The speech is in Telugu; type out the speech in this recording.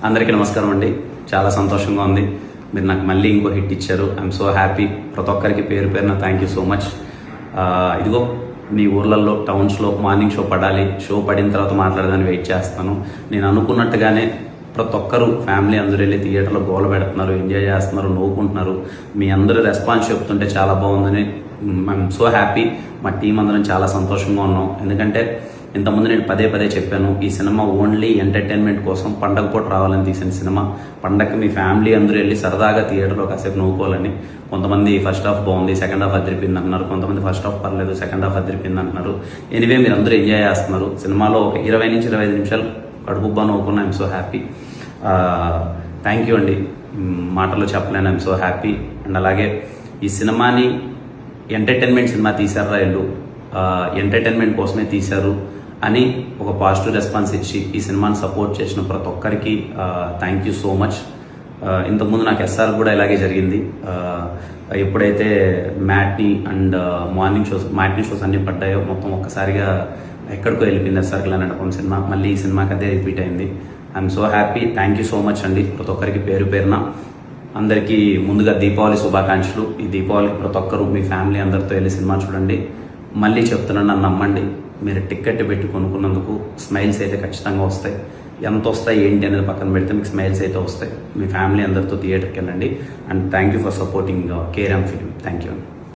అందరికీ నమస్కారం అండి. చాలా సంతోషంగా ఉంది. మీరు నాకు మళ్ళీ ఇంకో హిట్ ఇచ్చారు. I'm so happy. ప్రతి ఒక్కరికి పేరు పేరున థ్యాంక్ యూ సో మచ్. ఇదిగో మీ ఊర్లలో టౌన్స్లో మార్నింగ్ షో పడాలి, షో పడిన తర్వాత మాట్లాడదాన్ని వెయిట్ చేస్తాను. నేను అనుకున్నట్టుగానే ప్రతి ఒక్కరు ఫ్యామిలీ అందరూ వెళ్ళి థియేటర్లో గోల పెడుతున్నారు, ఎంజాయ్ చేస్తున్నారు, నవ్వుకుంటున్నారు. మీ అందరూ రెస్పాన్స్ చెప్తుంటే చాలా బాగుందని ఐఎమ్ సో హ్యాపీ. మా టీం అందరం చాలా సంతోషంగా ఉన్నాం. ఎందుకంటే ఇంతకుముందు నేను పదే పదే చెప్పాను, ఈ సినిమా ఓన్లీ ఎంటర్టైన్మెంట్ కోసం పండగ పూట రావాలని తీసిన సినిమా. పండగకి మీ ఫ్యామిలీ అందరూ వెళ్ళి సరదాగా థియేటర్లో కాసేపు నవ్వుకోవాలని. కొంతమంది ఫస్ట్ హాఫ్ బాగుంది, సెకండ్ హాఫ్ అదిరిపోయింది అంటున్నారు. కొంతమంది ఫస్ట్ హాఫ్ పర్లేదు, సెకండ్ హాఫ్ అదిరిపోయింది అంటున్నారు. ఎనివే మీరు అందరూ ఎంజాయ్ చేస్తున్నారు. సినిమాలో ఒక 20 నుంచి 25 నిమిషాలు కడుపుబ్బా నవ్వుకున్నా. I'm so happy. Thank you అండి. మాటల్లో చెప్పలేను. I'm so happy. అండ్ అలాగే ఈ సినిమాని ఎంటర్టైన్మెంట్ సినిమా తీశారా వీళ్ళు, ఎంటర్టైన్మెంట్ కోసమే తీశారు అని ఒక పాజిటివ్ రెస్పాన్స్ ఇచ్చి ఈ సినిమాని సపోర్ట్ చేసిన ప్రతి ఒక్కరికి థ్యాంక్ యూ సో మచ్. ఇంతకుముందు నాకు ఎస్ఆర్ కూడా ఇలాగే జరిగింది. ఎప్పుడైతే మ్యాట్ని అండ్ మ్యాట్ని షోస్ అన్ని పడ్డాయో మొత్తం ఒక్కసారిగా ఎక్కడికో వెళ్ళిపోయింది ఎస్ఆర్ కళ్యాణ్ మండపం సినిమా. మళ్ళీ ఈ సినిమాకి అదే రిపీట్ అయింది. I'm so happy. Thank you so much అండి ప్రతి ఒక్కరికి పేరు పేరున. అందరికీ ముందుగా దీపావళి శుభాకాంక్షలు. ఈ దీపావళికి ప్రతి ఒక్కరు మీ ఫ్యామిలీ అందరితో వెళ్ళి సినిమా చూడండి. మళ్ళీ చెప్తున్నాను, నన్ను నమ్మండి. మీరు టికెట్ పెట్టి కొనుక్కున్నందుకు స్మైల్స్ అయితే ఖచ్చితంగా వస్తాయి. ఎంత వస్తాయి ఏంటి అనేది పక్కన పెడితే మీకు స్మైల్స్ అయితే వస్తాయి. మీ ఫ్యామిలీ అందరితో థియేటర్కి వెళ్ళండి. And thank you for supporting KRM film. Thank you.